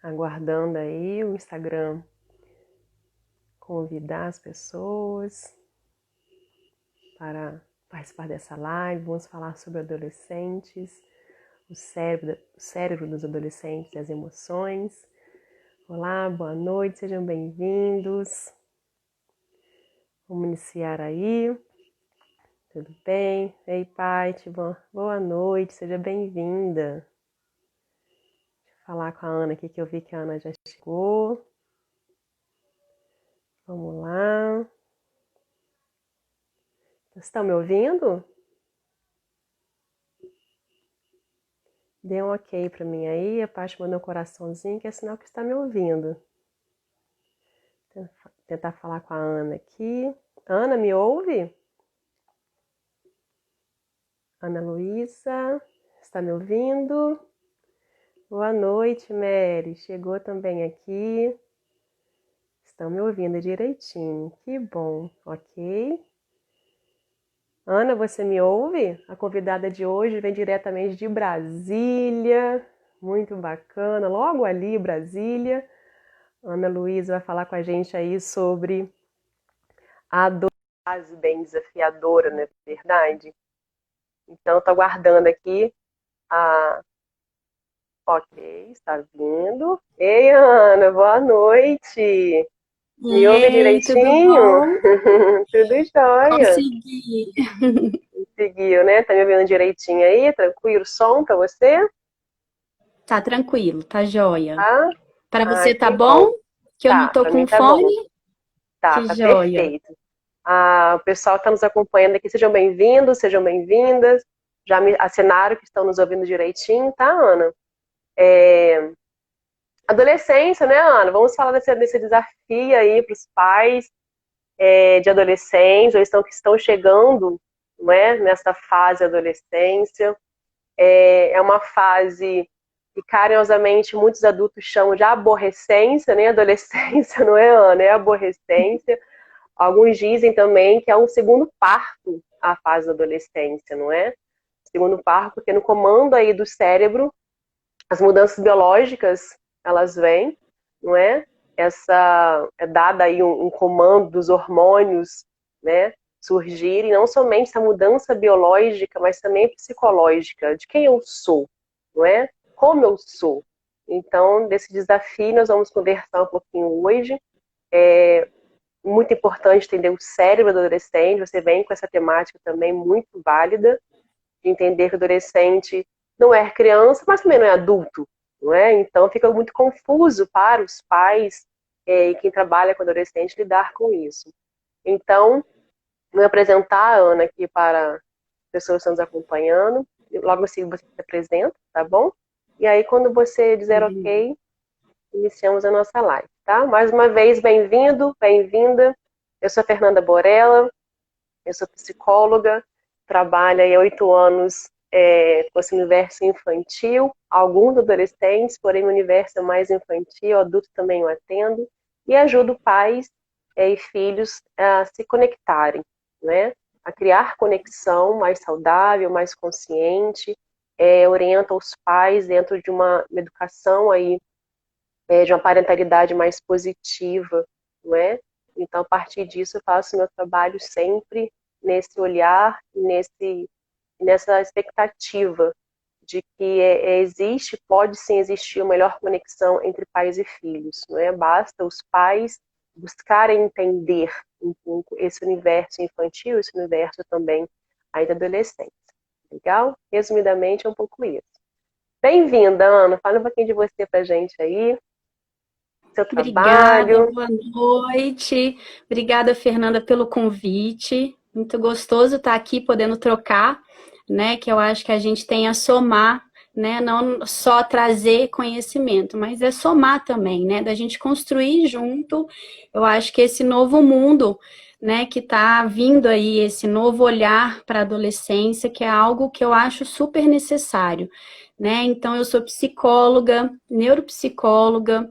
aguardando aí o Instagram convidar as pessoas para participar dessa live. Vamos falar sobre adolescentes, o cérebro dos adolescentes e as emoções. Olá, boa noite, sejam bem-vindos. Vamos iniciar aí. Tudo bem? Ei, Paty, boa noite, seja bem-vinda. Deixa eu falar com a Ana aqui, que eu vi que a Ana já chegou. Vamos lá. Vocês estão me ouvindo? Dê um ok para mim aí, a Paty mandou um coraçãozinho, que é sinal que está me ouvindo. Vou tentar falar com a Ana aqui. Ana, me ouve? Ana Luísa, está me ouvindo? Boa noite, Mary. Chegou também aqui. Estão me ouvindo direitinho. Que bom. Ok. Ana, você me ouve? A convidada de hoje vem diretamente de Brasília. Muito bacana. Logo ali, Brasília. Ana Luísa vai falar com a gente aí sobre a fase bem desafiadora, não é verdade? Então, estou aguardando aqui a... Ok, está vindo. Ei, Ana, boa noite. Me ouve Ei, tudo direitinho? bom? Tudo jóia. Consegui. Conseguiu, né? Tá me ouvindo direitinho aí? Tranquilo? Som pra você? Tá tranquilo, tá joia. Tá? Para Ah, você tá que bom. bom? Que eu não Tá, tô pra mim com tá bom. fone? Tá, Que tá joia. perfeito. Ah, o pessoal que está nos acompanhando aqui, sejam bem-vindos, sejam bem-vindas. Já me assinaram que estão nos ouvindo direitinho, tá, Ana? Adolescência, né, Ana? Vamos falar desse desafio aí para os pais de adolescentes, ou que estão chegando, não é, nessa fase adolescência. É uma fase que carinhosamente muitos adultos chamam de aborrecência, né? Adolescência, não é, Ana? É aborrecência. Alguns dizem também que é um segundo parto a fase da adolescência, não é? Segundo parto, porque no comando aí do cérebro, as mudanças biológicas, elas vêm, não é? Essa é dada aí um comando dos hormônios, né? Surgirem, não somente essa mudança biológica, mas também psicológica, de quem eu sou, não é? Como eu sou. Então, desse desafio nós vamos conversar um pouquinho hoje. É muito importante entender o cérebro do adolescente, você vem com essa temática também muito válida, de entender que o adolescente não é criança, mas também não é adulto, não é? Então fica muito confuso para os pais e quem trabalha com adolescente lidar com isso. Então, vou apresentar a Ana aqui para as pessoas que estão nos acompanhando. Logo assim você se apresenta, tá bom? E aí, quando você dizer Combinado. ok, iniciamos a nossa live, tá? Mais uma vez, bem-vindo, bem-vinda. Eu sou a Fernanda Borella, eu sou psicóloga, trabalho há 8 anos com esse universo infantil, alguns adolescentes, porém o universo é mais infantil, adulto também eu atendo, e ajudo pais e filhos a se conectarem, né? A criar conexão mais saudável, mais consciente, orienta os pais dentro de uma educação aí, de uma parentalidade mais positiva, não é? Então, a partir disso, eu faço meu trabalho sempre nesse olhar, nessa expectativa de que existe, pode sim existir uma melhor conexão entre pais e filhos, não é? Basta os pais buscarem entender um pouco esse universo infantil, esse universo também aí da adolescência. Legal? Resumidamente, é um pouco isso. Bem-vinda, Ana. Fala um pouquinho de você pra gente aí, seu Obrigada, trabalho. boa noite. Obrigada, Fernanda, pelo convite. Muito gostoso estar aqui podendo trocar, né? Que eu acho que a gente tem a somar, né? Não só trazer conhecimento, mas é somar também, né? Da gente construir junto. Eu acho que esse novo mundo, né? Que está vindo aí, esse novo olhar para a adolescência, que é algo que eu acho super necessário, né? Então, eu sou psicóloga, neuropsicóloga.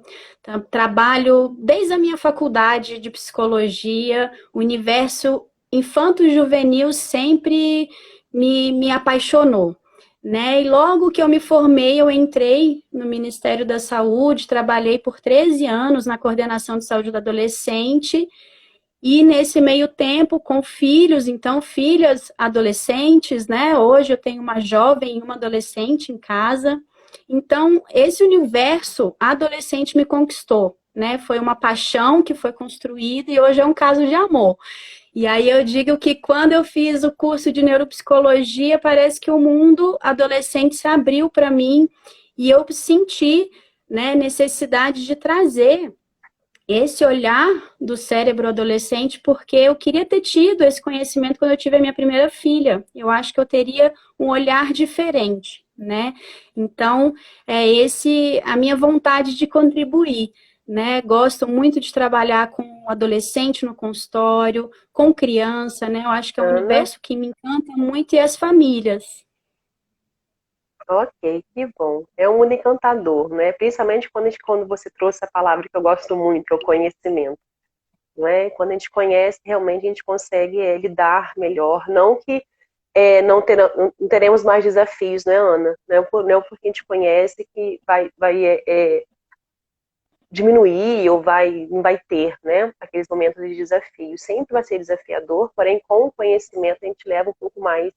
Trabalho desde a minha faculdade de psicologia, o universo infanto-juvenil sempre me apaixonou, né? E logo que eu me formei, eu entrei no Ministério da Saúde, trabalhei por 13 anos na coordenação de saúde do adolescente, e nesse meio tempo, com filhos, então, filhas adolescentes, né? Hoje eu tenho uma jovem e uma adolescente em casa. Então, esse universo adolescente me conquistou, né? Foi uma paixão que foi construída e hoje é um caso de amor. E aí eu digo que quando eu fiz o curso de neuropsicologia, parece que o mundo adolescente se abriu para mim e eu senti, né, necessidade de trazer esse olhar do cérebro adolescente, porque eu queria ter tido esse conhecimento quando eu tive a minha primeira filha. Eu acho que eu teria um olhar diferente, né? Então, é esse a minha vontade de contribuir, né? Gosto muito de trabalhar com adolescente no consultório, com criança, né? Eu acho que é um Ana? universo que me encanta muito e as famílias. Ok, que bom. É um mundo encantador, né? Principalmente quando você trouxe a palavra que eu gosto muito, que é o conhecimento, não é? Quando a gente conhece, realmente a gente consegue lidar melhor. Não que não teremos mais desafios, né, Ana? Não porque a gente conhece que vai diminuir ou não vai ter, né, aqueles momentos de desafio. Sempre vai ser desafiador, porém com o conhecimento a gente leva um pouco mais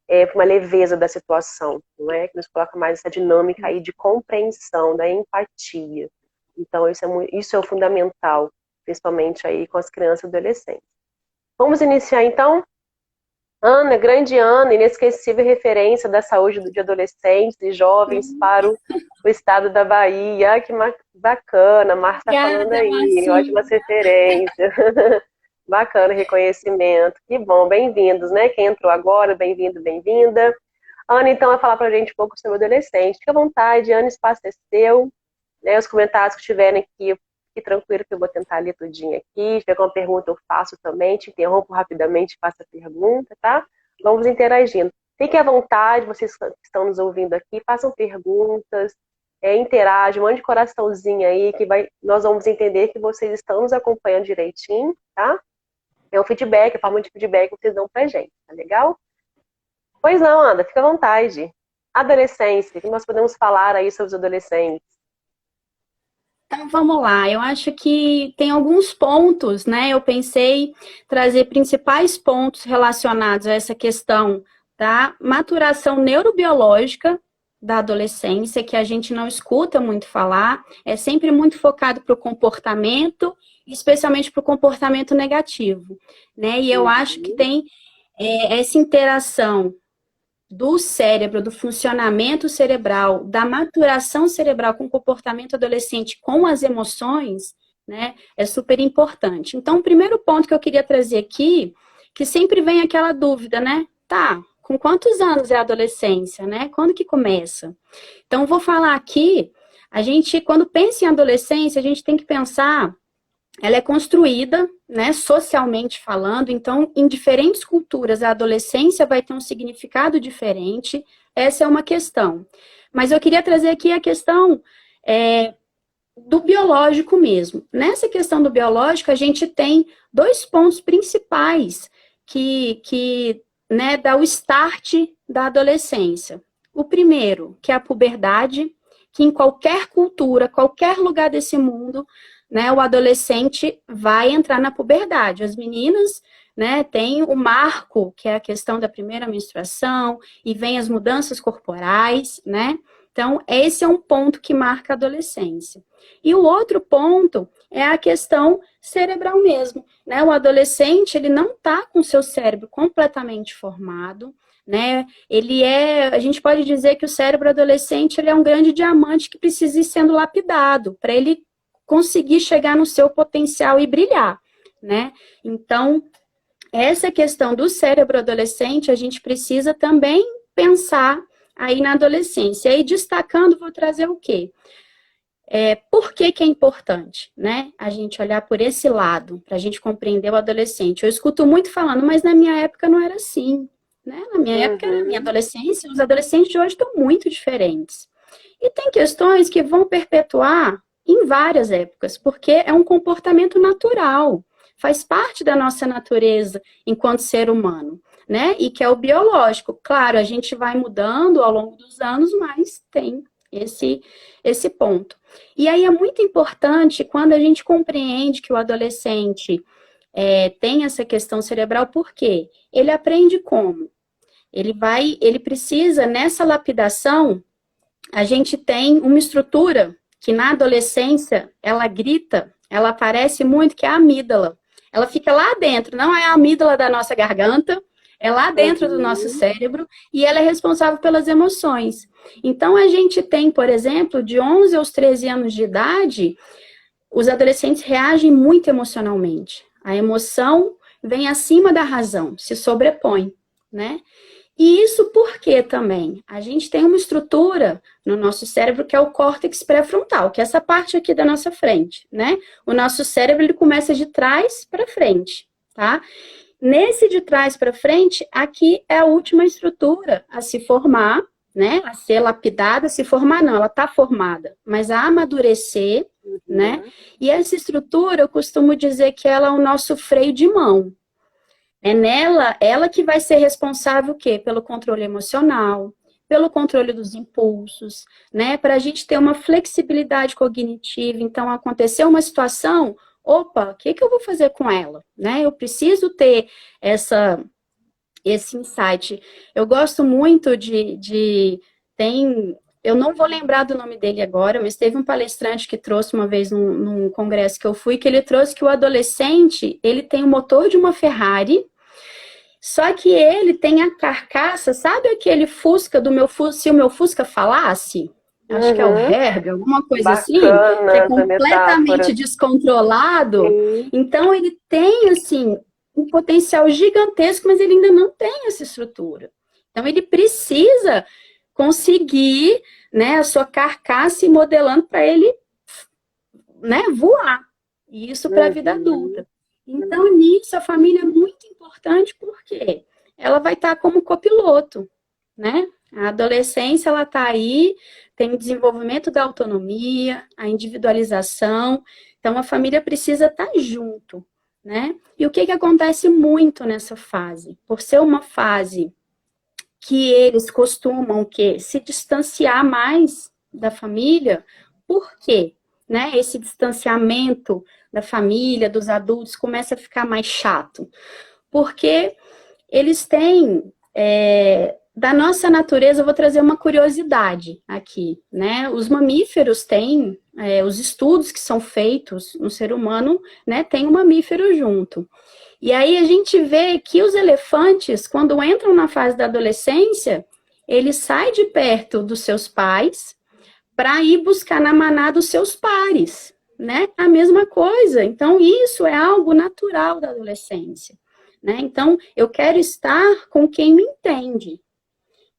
para uma leveza da situação, não é? Que nos coloca mais essa dinâmica aí de compreensão, da empatia. Então isso é o fundamental, principalmente aí com as crianças e adolescentes. Vamos iniciar então? Ana, grande Ana, inesquecível referência da saúde de adolescentes e jovens para o estado da Bahia. Ah, que bacana, Marta falando Obrigada, aí, Marcinho. ótimas referências. Bacana, reconhecimento. Que bom, bem-vindos, né? Quem entrou agora, bem-vindo, bem-vinda. Ana, então, vai falar para a gente um pouco sobre o adolescente. Fique à vontade, Ana, o espaço é seu. Né, os comentários que tiverem aqui, fique tranquilo que eu vou tentar ler tudinho aqui. Se tiver alguma pergunta, eu faço também. Te interrompo rapidamente e faço a pergunta, tá? Vamos interagindo. Fiquem à vontade, vocês que estão nos ouvindo aqui, façam perguntas, interajam, mande coraçãozinho aí, que nós vamos entender que vocês estão nos acompanhando direitinho, tá? É um feedback, a forma de feedback que vocês dão pra gente, tá legal? Pois não, Ana, fica à vontade. Adolescência, o que nós podemos falar aí sobre os adolescentes? Então vamos lá, eu acho que tem alguns pontos, né? Eu pensei trazer principais pontos relacionados a essa questão da maturação neurobiológica da adolescência, que a gente não escuta muito falar, é sempre muito focado para o comportamento, especialmente para o comportamento negativo, né? E eu acho que tem essa interação do cérebro, do funcionamento cerebral, da maturação cerebral com o comportamento adolescente, com as emoções, né, é super importante. Então, o primeiro ponto que eu queria trazer aqui, que sempre vem aquela dúvida, né? Tá, com quantos anos é a adolescência, né? Quando que começa? Então, vou falar aqui, a gente, quando pensa em adolescência, a gente tem que pensar ela é construída, né, socialmente falando, então, em diferentes culturas, a adolescência vai ter um significado diferente, essa é uma questão. Mas eu queria trazer aqui a questão do biológico mesmo. Nessa questão do biológico, a gente tem dois pontos principais que né, dá o start da adolescência. O primeiro, que é a puberdade, que em qualquer cultura, qualquer lugar desse mundo, né, o adolescente vai entrar na puberdade. As meninas, né, têm o marco, que é a questão da primeira menstruação, e vem as mudanças corporais, né? Então, esse é um ponto que marca a adolescência. E o outro ponto é a questão cerebral mesmo, né? O adolescente, ele não está com seu cérebro completamente formado, né? A gente pode dizer que o cérebro adolescente, ele é um grande diamante que precisa ir sendo lapidado, para ele conseguir chegar no seu potencial e brilhar, né? Então, essa questão do cérebro adolescente, a gente precisa também pensar aí na adolescência. E aí, destacando, vou trazer o quê? Por que é importante, né? A gente olhar por esse lado, para a gente compreender o adolescente. Eu escuto muito falando, mas na minha época não era assim, né? Na minha época, na minha adolescência, os adolescentes de hoje estão muito diferentes. E tem questões que vão perpetuar em várias épocas, porque é um comportamento natural, faz parte da nossa natureza enquanto ser humano. né? E que é o biológico. Claro, a gente vai mudando ao longo dos anos, mas tem esse ponto. E aí é muito importante quando a gente compreende que o adolescente tem essa questão cerebral, por quê? Ele aprende como? Ele precisa, nessa lapidação, a gente tem uma estrutura que na adolescência, ela grita, ela aparece muito, que é a amígdala. Ela fica lá dentro, não é a amígdala da nossa garganta, é lá dentro do nosso cérebro, e ela é responsável pelas emoções. Então, a gente tem, por exemplo, de 11 aos 13 anos de idade, os adolescentes reagem muito emocionalmente. A emoção vem acima da razão, se sobrepõe, né? E isso por quê também? A gente tem uma estrutura no nosso cérebro que é o córtex pré-frontal, que é essa parte aqui da nossa frente, né? O nosso cérebro, ele começa de trás para frente, tá? Nesse de trás para frente, aqui é a última estrutura a se formar, né? A ser lapidada, se formar não, ela está formada, mas a amadurecer, né? E essa estrutura, eu costumo dizer que ela é o nosso freio de mão. É nela, ela que vai ser responsável o quê? Pelo controle emocional, pelo controle dos impulsos, né? Para a gente ter uma flexibilidade cognitiva. Então, aconteceu uma situação, opa, o que eu vou fazer com ela? Né? Eu preciso ter esse insight. Eu gosto muito eu não vou lembrar do nome dele agora, mas teve um palestrante que trouxe uma vez num congresso que eu fui, que ele trouxe que o adolescente, ele tem o motor de uma Ferrari, só que ele tem a carcaça, sabe aquele Fusca se o meu Fusca falasse? Acho que é o Herbie, alguma coisa assim, que é completamente descontrolado. Sim. Então, ele tem, assim, um potencial gigantesco, mas ele ainda não tem essa estrutura. Então, ele precisa conseguir, né, a sua carcaça e modelando para ele, né, voar. E isso para a vida adulta. Então, nisso, a família é muito importante, porque ela vai estar como copiloto, né? A adolescência, ela está aí, tem o desenvolvimento da autonomia, a individualização. Então, a família precisa estar junto, né? E o que acontece muito nessa fase? Por ser uma fase que eles costumam se distanciar mais da família, por quê? Né? Esse distanciamento da família, dos adultos, começa a ficar mais chato. Porque eles têm, da nossa natureza, eu vou trazer uma curiosidade aqui, né? Os mamíferos têm, os estudos que são feitos no ser humano, né, tem um mamífero junto. E aí a gente vê que os elefantes, quando entram na fase da adolescência, eles saem de perto dos seus pais para ir buscar na manada os seus pares, né? A mesma coisa. Então, isso é algo natural da adolescência, né? Então, eu quero estar com quem me entende,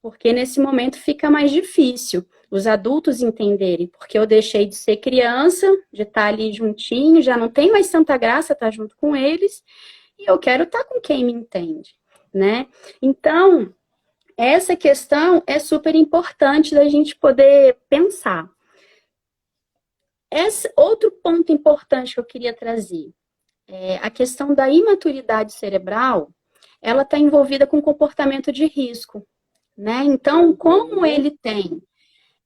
porque nesse momento fica mais difícil os adultos entenderem, porque eu deixei de ser criança, de estar ali juntinho, já não tem mais tanta graça estar junto com eles, e eu quero estar com quem me entende, né? Então, essa questão é super importante da gente poder pensar. Outro ponto importante que eu queria trazer é a questão da imaturidade cerebral, ela está envolvida com comportamento de risco, né? Então, como ele tem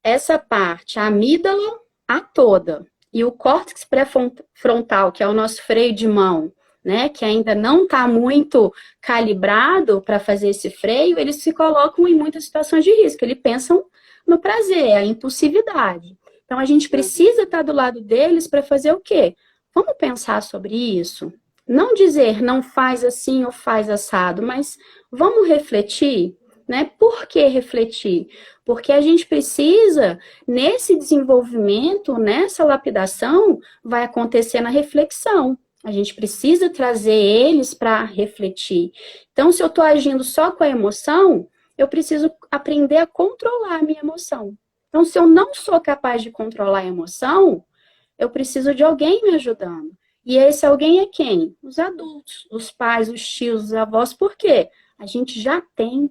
essa parte, a amígdala a toda, e o córtex pré-frontal, que é o nosso freio de mão, né, que ainda não está muito calibrado para fazer esse freio, eles se colocam em muitas situações de risco. Eles pensam no prazer, a impulsividade. Então, a gente precisa estar do lado deles para fazer o quê? Vamos pensar sobre isso? Não dizer, não faz assim ou faz assado, mas vamos refletir, né? Por que refletir? Porque a gente precisa, nesse desenvolvimento, nessa lapidação, vai acontecer na reflexão. A gente precisa trazer eles para refletir. Então, se eu estou agindo só com a emoção, eu preciso aprender a controlar a minha emoção. Então, se eu não sou capaz de controlar a emoção, eu preciso de alguém me ajudando. E esse alguém é quem? Os adultos, os pais, os tios, os avós. Por quê? A gente já tem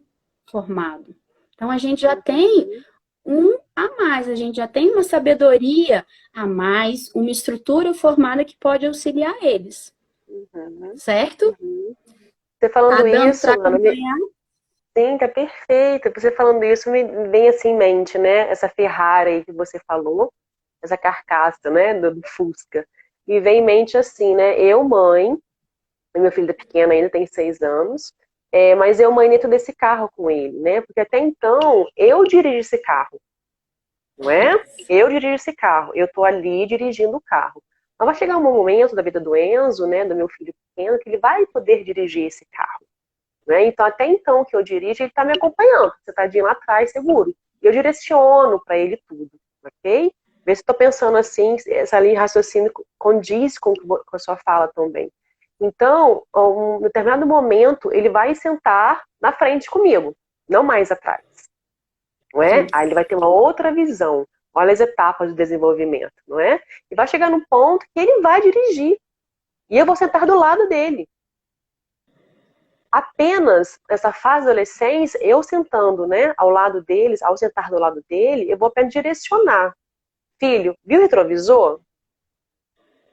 formado. Então, a gente já tem um a mais, a gente já tem uma sabedoria a mais, uma estrutura formada que pode auxiliar eles. Certo? Você Tá falando dando isso, para Ana, acompanhar? sim, tá perfeito. Você falando isso me vem assim em mente, né? Essa Ferrari aí que você falou, essa carcaça, né, do Fusca. Me vem em mente assim, né? Eu, mãe, meu filho é pequeno ainda, tem 6 anos, mas eu, mãe, dentro desse carro com ele, né? Porque até então eu dirijo esse carro, não é? Eu dirijo esse carro, eu tô ali dirigindo o carro. Mas vai chegar um momento da vida do Enzo, né, do meu filho pequeno, que ele vai poder dirigir esse carro. Né? Então, até então que eu dirijo, ele está me acompanhando, sentadinho lá atrás, seguro. E eu direciono para ele tudo, ok? Vê se estou pensando assim, essa linha de raciocínio condiz com a sua fala também. Então, em um determinado momento, ele vai sentar na frente comigo, não mais atrás, não é? Aí ele vai ter uma outra visão. Olha as etapas do desenvolvimento, não é? E vai chegar num ponto que ele vai dirigir. E eu vou sentar do lado dele. Apenas nessa fase da adolescência, eu sentando, né, ao lado deles, ao sentar do lado dele, eu vou apenas direcionar. Filho, viu o retrovisor?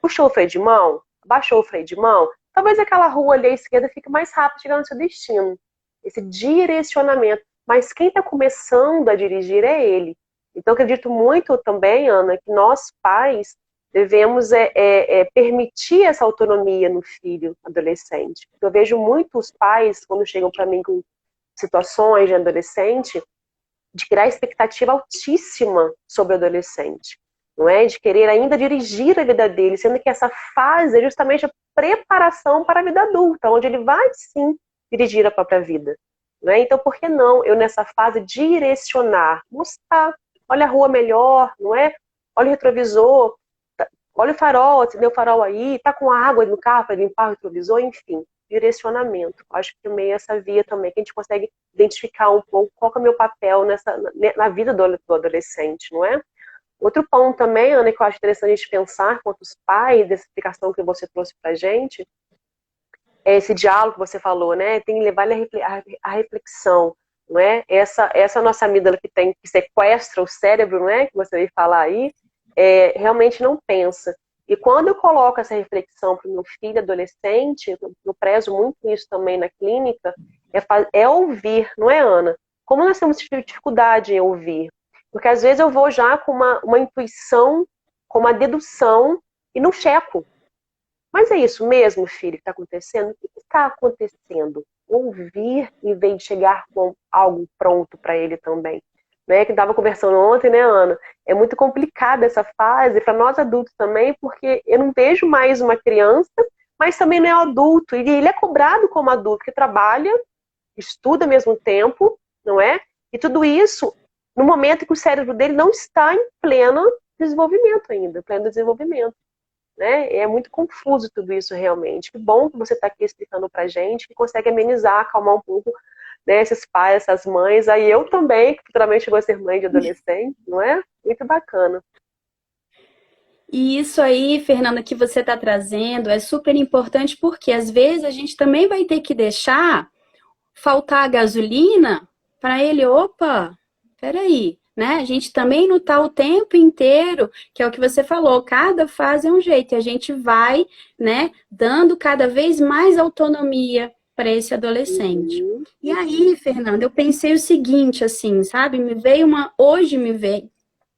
Puxou o freio de mão? Baixou o freio de mão? Talvez aquela rua ali à esquerda fique mais rápido chegando no seu destino. Esse direcionamento. Mas quem está começando a dirigir é ele. Então, acredito muito também, Ana, que nós pais devemos permitir essa autonomia no filho adolescente. Eu vejo muitos pais, quando chegam para mim com situações de adolescente, de criar expectativa altíssima sobre o adolescente, não é? De querer ainda dirigir a vida dele, sendo que essa fase é justamente a preparação para a vida adulta, onde ele vai sim dirigir a própria vida, não é? Então, por que não eu nessa fase direcionar, mostrar, olha a rua melhor, não é? Olha o retrovisor, olha o farol, acendeu o farol aí, tá com água no carro para limpar o retrovisor, enfim, direcionamento. Acho que meio essa via também, que a gente consegue identificar um pouco qual que é o meu papel na vida do adolescente, não é? Outro ponto também, Ana, que eu acho interessante a gente pensar quanto os pais, dessa explicação que você trouxe pra gente, é esse diálogo que você falou, né? Tem que levar ele à reflexão, não é? Essa nossa amígdala que sequestra o cérebro, não é? Que você veio falar aí, realmente não pensa. E quando eu coloco essa reflexão para o meu filho adolescente, eu prezo muito isso também na clínica, é ouvir, não é, Ana? Como nós temos dificuldade em ouvir? Porque às vezes eu vou já com uma intuição, com uma dedução, e não checo. Mas é isso mesmo, filho, que está acontecendo? O que está acontecendo? Ouvir em vez de chegar com algo pronto para ele também. Né, que estava conversando ontem, né, Ana? É muito complicada essa fase para nós adultos também, porque eu não vejo mais uma criança, mas também não é adulto. E ele é cobrado como adulto, que trabalha, estuda ao mesmo tempo, não é? E tudo isso no momento que o cérebro dele não está em pleno desenvolvimento ainda, pleno desenvolvimento. Né? É muito confuso tudo isso realmente. Que bom que você está aqui explicando para gente, que consegue amenizar, acalmar um pouco, né, esses pais, essas mães. Aí eu também, que futuramente vou ser mãe de adolescente, não é? Muito bacana. E isso aí, Fernanda, que você está trazendo é super importante porque às vezes a gente também vai ter que deixar faltar a gasolina para ele, opa, peraí, né? A gente também não está o tempo inteiro, que é o que você falou, cada fase é um jeito, e a gente vai, né, dando cada vez mais autonomia para esse adolescente. Uhum. E aí, Fernanda, eu pensei o seguinte, assim, sabe? Hoje me veio,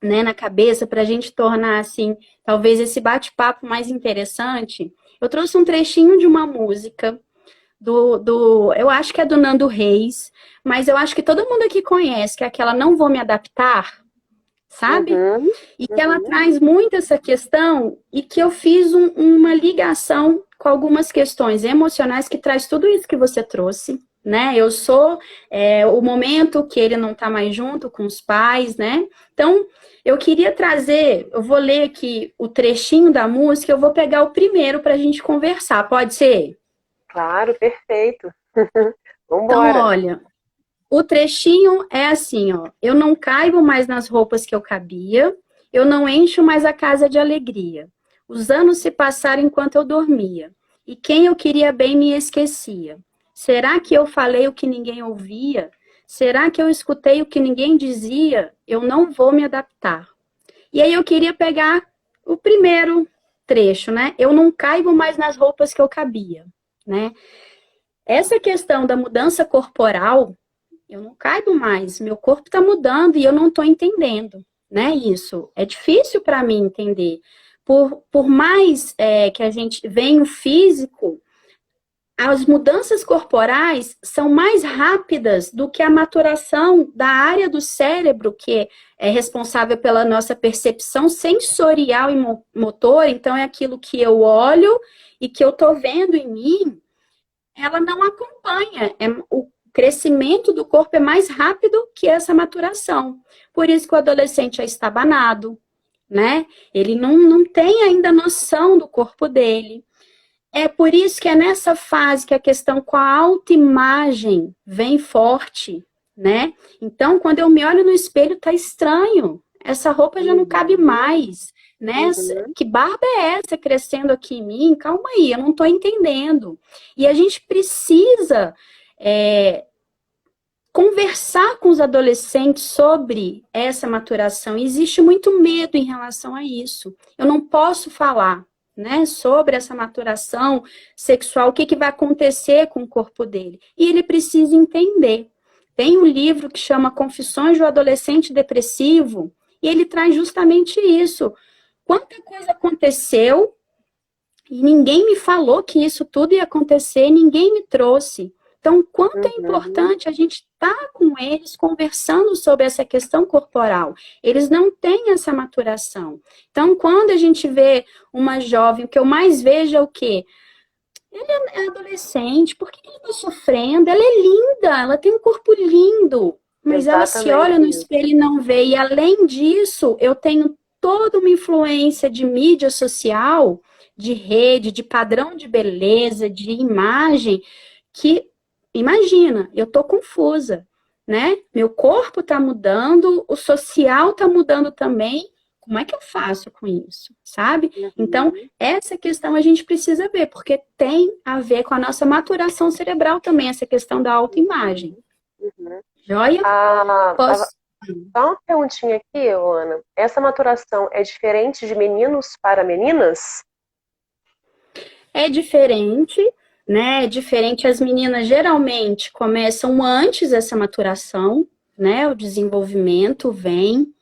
né, na cabeça para a gente tornar, assim, talvez esse bate-papo mais interessante. Eu trouxe um trechinho de uma música eu acho que é do Nando Reis, mas eu acho que todo mundo aqui conhece, que é aquela Não Vou Me Adaptar, sabe? Uhum. E que ela traz muito essa questão e que eu fiz uma ligação com algumas questões emocionais que traz tudo isso que você trouxe, né? Eu sou o momento que ele não tá mais junto com os pais, né? Então, eu queria trazer, eu vou ler aqui o trechinho da música, eu vou pegar o primeiro para a gente conversar, pode ser? Claro, perfeito. Então, Vambora. olha, o trechinho é assim, ó. Eu não caibo mais nas roupas que eu cabia, eu não encho mais a casa de alegria. Os anos se passaram enquanto eu dormia, e quem eu queria bem me esquecia. Será que eu falei o que ninguém ouvia? Será que eu escutei o que ninguém dizia? Eu não vou me adaptar. E aí eu queria pegar o primeiro trecho, né? Eu não caibo mais nas roupas que eu cabia, né? essa questão da mudança corporal, eu não caibo mais, meu corpo está mudando e eu não estou entendendo, né? Isso é difícil para mim entender. Por mais que a gente venha o físico, as mudanças corporais são mais rápidas do que a maturação da área do cérebro, que é responsável pela nossa percepção sensorial e motor. Então, é aquilo que eu olho e que eu estou vendo em mim, ela não acompanha. O crescimento do corpo é mais rápido que essa maturação. Por isso que o adolescente já está banado, né? Ele não tem ainda noção do corpo dele. É por isso que é nessa fase que a questão com a autoimagem vem forte, né? Então, quando eu me olho no espelho, tá estranho. Essa roupa já não cabe mais, né? Que barba é essa crescendo aqui em mim? Calma aí, eu não tô entendendo. E a gente precisa conversar com os adolescentes sobre essa maturação. E existe muito medo em relação a isso. Eu não posso falar, né, sobre essa maturação sexual, o que vai acontecer com o corpo dele. E ele precisa entender. Tem um livro que chama Confissões do Adolescente Depressivo, e ele traz justamente isso. Quanta coisa aconteceu, e ninguém me falou que isso tudo ia acontecer, ninguém me trouxe. Então, quanto é importante a gente estar com eles conversando sobre essa questão corporal. Eles não têm essa maturação. Então, quando a gente vê uma jovem, o que eu mais vejo é o quê? Ele é adolescente, por que ele está sofrendo? Ela é linda, ela tem um corpo lindo, mas ela se olha no espelho e não vê. E além disso, eu tenho toda uma influência de mídia social, de rede, de padrão de beleza, de imagem, que imagina, eu tô confusa, né? Meu corpo tá mudando, o social tá mudando também. Como é que eu faço com isso, sabe? Então, essa questão a gente precisa ver, porque tem a ver com a nossa maturação cerebral também, essa questão da autoimagem. Joia? Posso... Só uma perguntinha aqui, Ana. Essa maturação é diferente de meninos para meninas? É diferente, né? É diferente, as meninas geralmente começam antes dessa maturação, né? O desenvolvimento vem.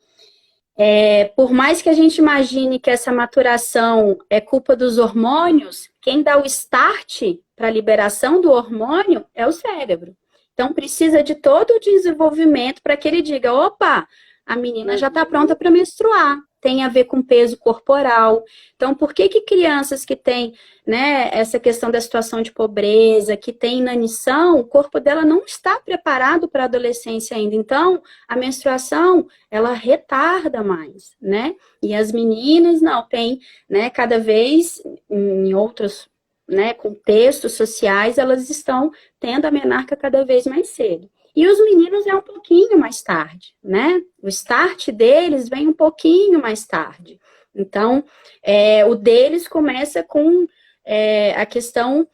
Por mais que a gente imagine que essa maturação é culpa dos hormônios, quem dá o start para a liberação do hormônio é o cérebro. Então, precisa de todo o desenvolvimento para que ele diga, opa, a menina já está pronta para menstruar. Tem a ver com peso corporal. Então, por que crianças que têm, né, essa questão da situação de pobreza, que tem inanição, o corpo dela não está preparado para a adolescência ainda. Então, a menstruação, ela retarda mais, né? E as meninas, não, tem, né, cada vez em outros, né, contextos sociais, elas estão tendo a menarca cada vez mais cedo. E os meninos é um pouquinho mais tarde, né? O start deles vem um pouquinho mais tarde. Então, o deles começa com a questão...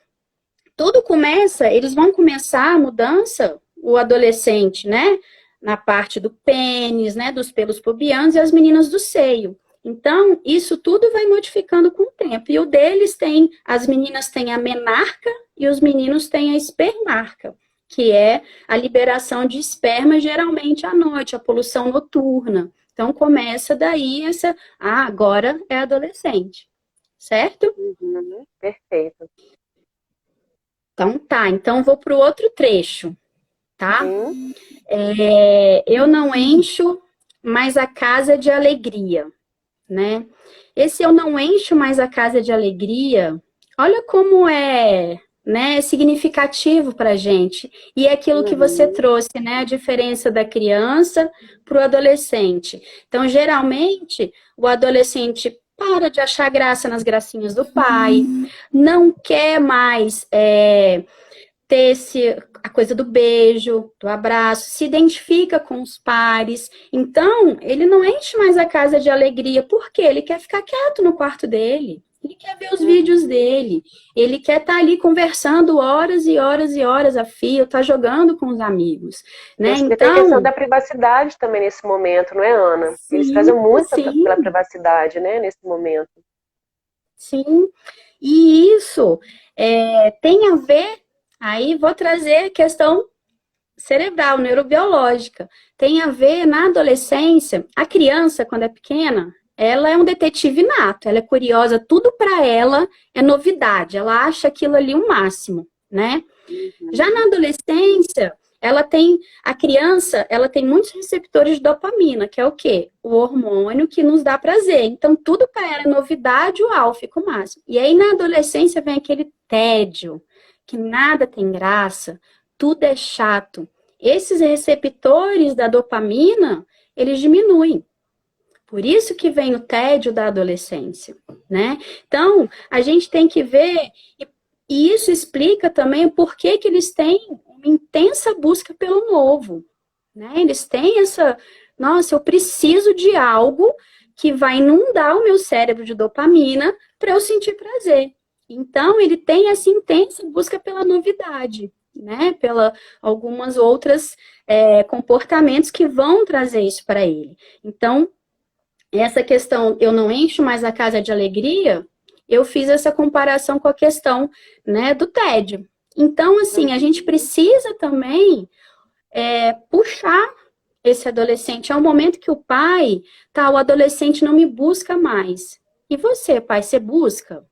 Tudo começa, eles vão começar a mudança, o adolescente, né? Na parte do pênis, né? Dos pelos pubianos e as meninas do seio. Então, isso tudo vai modificando com o tempo. E o deles tem... As meninas têm a menarca e os meninos têm a espermarca, que é a liberação de esperma, geralmente à noite, a poluição noturna. Então, começa daí essa... agora é adolescente. Certo? Perfeito. Então, tá. Então, vou para o outro trecho, tá? Eu não encho mais a casa de alegria, né? Esse eu não encho mais a casa de alegria, olha como é... né, significativo para a gente. E é aquilo que você trouxe, né, a diferença da criança para o adolescente. Então, geralmente, o adolescente para de achar graça nas gracinhas do pai, não quer mais ter a coisa do beijo, do abraço, se identifica com os pares. Então, ele não enche mais a casa de alegria, porque ele quer ficar quieto no quarto dele. Ele quer ver os vídeos dele, ele quer estar ali conversando horas e horas e horas a fio, tá jogando com os amigos, né? Então, tem a questão da privacidade também nesse momento, não é, Ana? Sim, eles fazem muito sim. pela privacidade, né, nesse momento. Sim, e isso tem a ver, Aí vou trazer a questão cerebral, neurobiológica. Tem a ver, na adolescência, a criança, quando é pequena, ela é um detetive nato, ela é curiosa, tudo para ela é novidade, ela acha aquilo ali o máximo, né? Já na adolescência, a criança, ela tem muitos receptores de dopamina, que é o quê? O hormônio que nos dá prazer. Então, tudo para ela é novidade, uau, fica o máximo. E aí, na adolescência, vem aquele tédio, que nada tem graça, tudo é chato. Esses receptores da dopamina, eles diminuem. Por isso que vem o tédio da adolescência, né? Então, a gente tem que ver, e isso explica também o porquê que eles têm uma intensa busca pelo novo, né? Eles têm essa, nossa, eu preciso de algo que vai inundar o meu cérebro de dopamina para eu sentir prazer. Então, ele tem essa intensa busca pela novidade, né? Pela algumas outras comportamentos que vão trazer isso para ele. Então, essa questão, eu não encho mais a casa de alegria, eu fiz essa comparação com a questão, né, do tédio. Então, assim, a gente precisa também puxar esse adolescente. É um momento que o pai, tá, o adolescente não me busca mais. E você, pai, você busca?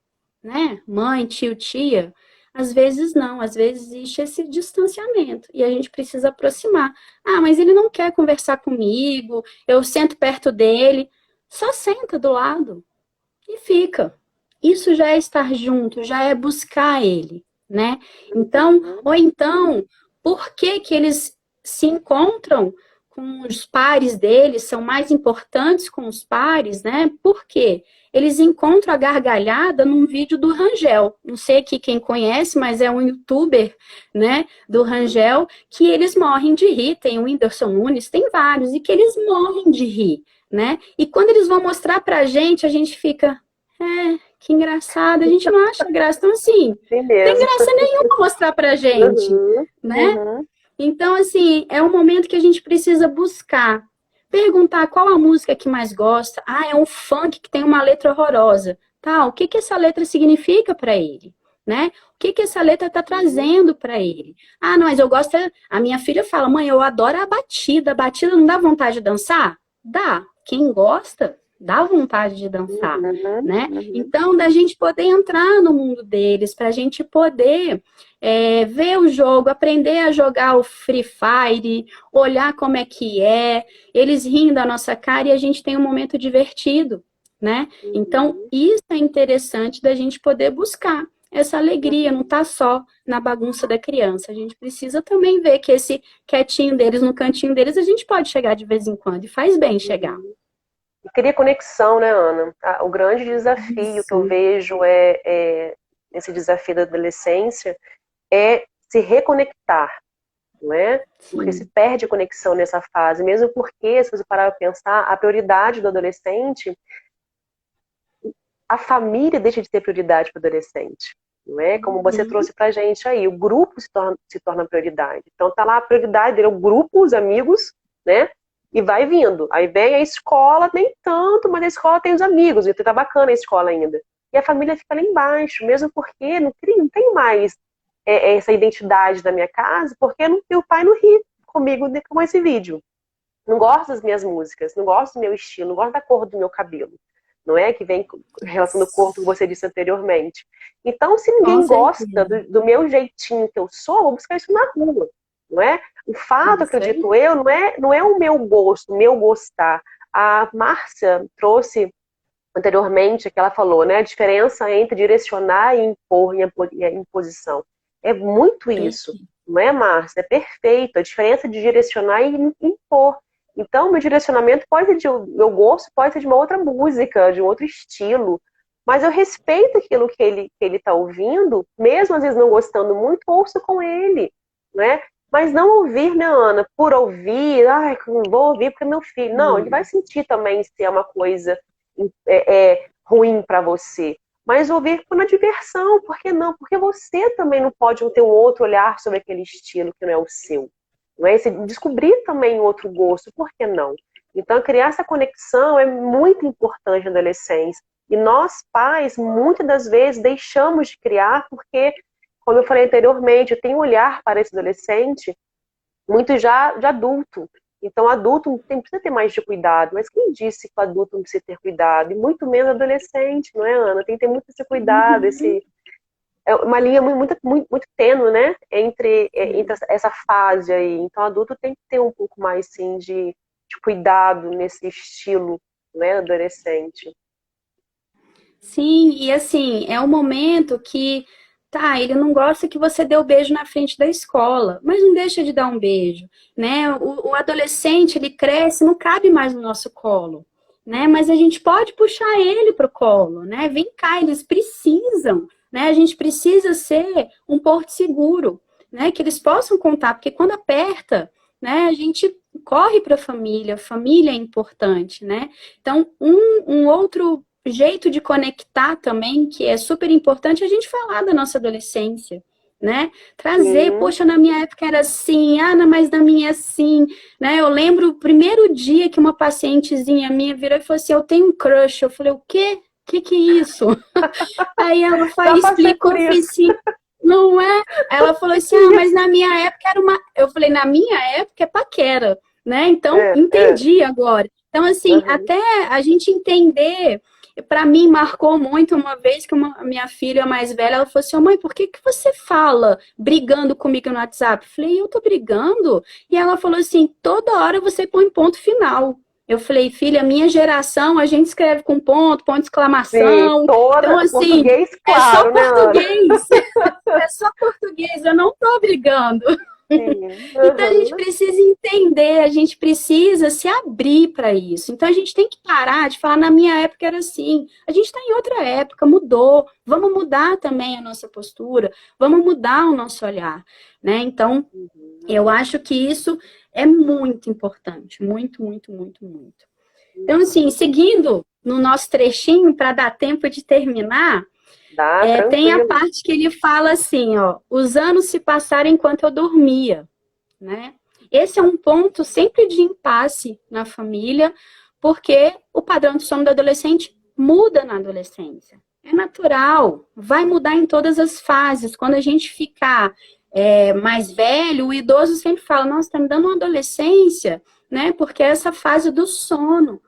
Né? Mãe, tio, tia? Às vezes não, às vezes existe esse distanciamento e a gente precisa aproximar. Ah, mas ele não quer conversar comigo, eu sento perto dele. Só senta do lado e fica. Isso já é estar junto, já é buscar ele, né? Então, ou então, por que que eles se encontram com os pares deles, são mais importantes com os pares, né? Por quê? Eles encontram a gargalhada num vídeo do Rangel. Não sei aqui quem conhece, mas é um youtuber, né, do Rangel, que eles morrem de rir. Tem o Whindersson Nunes, tem vários, e que eles morrem de rir, né? E quando eles vão mostrar pra gente, a gente fica, que engraçado, a gente não acha graça. Então, assim, não tem graça nenhuma mostrar pra gente, né? Então, assim, é um momento que a gente precisa buscar, perguntar qual a música que mais gosta. Ah, é um funk que tem uma letra horrorosa. Tá, o que que essa letra significa para ele? Né? O que que essa letra está trazendo para ele? Ah, não, mas eu gosto. A minha filha fala, mãe, eu adoro a batida. A batida não dá vontade de dançar? Dá. Quem gosta, dá vontade de dançar, né? Então, da gente poder entrar no mundo deles, para a gente poder ver o jogo, aprender a jogar o Free Fire, olhar como é que é, eles rindo da nossa cara e a gente tem um momento divertido, né? Então, isso é interessante da gente poder buscar. Essa alegria não está só na bagunça da criança. A gente precisa também ver que esse quietinho deles, no cantinho deles, a gente pode chegar de vez em quando. E faz bem chegar. E cria conexão, né, Ana? O grande desafio que eu vejo esse desafio da adolescência é se reconectar, não é? Sim. Porque se perde a conexão nessa fase, mesmo porque, se você parar para pensar, a prioridade do adolescente, a família deixa de ser prioridade para o adolescente, não é? Como você trouxe pra gente aí, o grupo se torna prioridade. Então tá lá a prioridade dele, o grupo, os amigos, né? E vai vindo. Aí vem a escola, nem tanto, mas a escola tem os amigos, então tá bacana a escola ainda. E a família fica lá embaixo, mesmo porque não tem mais essa identidade da minha casa, porque o pai não ri comigo com esse vídeo. Não gosta das minhas músicas, não gosta do meu estilo, não gosta da cor do meu cabelo. Não é? Que vem em relação ao corpo que você disse anteriormente. Então, se ninguém gosta do meu jeitinho que eu sou, eu vou buscar isso na rua. Não é? O fato, acredito eu, não é o meu gosto, o meu gostar. A Márcia trouxe anteriormente, que ela falou, né? A diferença entre direcionar e impor e a imposição. É muito isso. Não é, Márcia? É perfeito. A diferença de direcionar e impor. Então, meu direcionamento pode ser meu gosto pode ser de uma outra música, de um outro estilo, mas eu respeito aquilo que ele está ouvindo, mesmo às vezes não gostando muito, ouço com ele, né? Mas não ouvir, né, Ana, por ouvir, vou ouvir porque é meu filho. Não, ele vai sentir também se é uma coisa ruim para você. Mas ouvir por uma diversão, por que não? Porque você também não pode ter um outro olhar sobre aquele estilo que não é o seu. Não é? Descobrir também outro gosto, por que não? Então, criar essa conexão é muito importante na adolescência. E nós, pais, muitas das vezes deixamos de criar porque como eu falei anteriormente, eu tenho um olhar para esse adolescente muito já de adulto. Então, adulto precisa ter mais de cuidado. Mas quem disse que o adulto não precisa ter cuidado? E muito menos adolescente, não é, Ana? Tem que ter muito esse cuidado, é uma linha muito tênue, né? Entre essa fase aí. Então, adulto tem que ter um pouco mais, sim, de cuidado nesse estilo, né, adolescente. Sim, e assim, é um momento que, tá, ele não gosta que você dê o beijo na frente da escola, mas não deixa de dar um beijo, né? O adolescente, ele cresce, não cabe mais no nosso colo, né? Mas a gente pode puxar ele pro colo, né? Vem cá, eles precisam, né? A gente precisa ser um porto seguro, né? Que eles possam contar, porque quando aperta, né? A gente corre para a família é importante, né? Então, um outro jeito de conectar também, que é super importante, é a gente falar da nossa adolescência, né? Trazer, poxa, na minha época era assim, Ana, mas na minha é assim, né? Eu lembro o primeiro dia que uma pacientezinha minha virou e falou assim, eu tenho um crush. Eu falei, o quê? Que é isso? Aí ela explicou assim, não é? Ela falou assim, ah, mas na minha época era uma... Eu falei, na minha época é paquera, né? Então, entendi agora. Então, assim, até a gente entender... Para mim, marcou muito uma vez que minha filha mais velha, ela falou assim, oh, mãe, por que você fala brigando comigo no WhatsApp? Eu falei, eu tô brigando? E ela falou assim, toda hora você põe ponto final. Eu falei, filha, minha geração, a gente escreve com ponto de exclamação. Sim, então, assim, português, claro, é só português. É só português, eu não tô brigando. Então a gente precisa entender, a gente precisa se abrir para isso. Então a gente tem que parar de falar, na minha época era assim. A gente está em outra época, mudou. Vamos mudar também a nossa postura, vamos mudar o nosso olhar, né? Então, eu acho que isso é muito importante, muito, muito, muito, muito. Então, assim, seguindo no nosso trechinho para dar tempo de terminar, tem a parte que ele fala assim, ó, os anos se passaram enquanto eu dormia, né? Esse é um ponto sempre de impasse na família, porque o padrão de sono do adolescente muda na adolescência. É natural, vai mudar em todas as fases. Quando a gente ficar mais velho, o idoso sempre fala, nossa, tá me dando uma adolescência, né? Porque é essa fase do sono.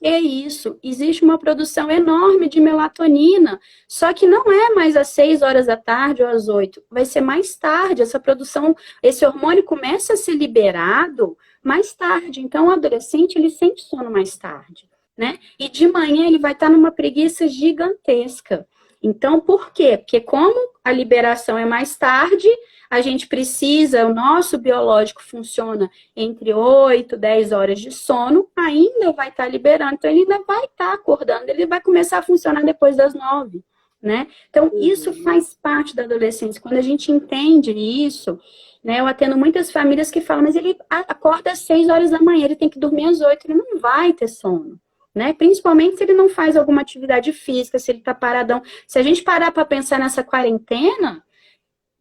É isso, existe uma produção enorme de melatonina, só que não é mais às 6 horas da tarde ou às 8, vai ser mais tarde, essa produção, esse hormônio começa a ser liberado mais tarde, então o adolescente, ele sente sono mais tarde, né? E de manhã ele vai estar numa preguiça gigantesca. Então, por quê? Porque como a liberação é mais tarde, a gente precisa, o nosso biológico funciona entre 8, 10 horas de sono, ainda vai estar liberando, então ele ainda vai estar acordando, ele vai começar a funcionar depois das 9, né? Então, isso faz parte da adolescência. Quando a gente entende isso, né, eu atendo muitas famílias que falam, mas ele acorda às 6 horas da manhã, ele tem que dormir às 8, ele não vai ter sono. Né? Principalmente se ele não faz alguma atividade física, se ele está paradão. Se a gente parar para pensar nessa quarentena,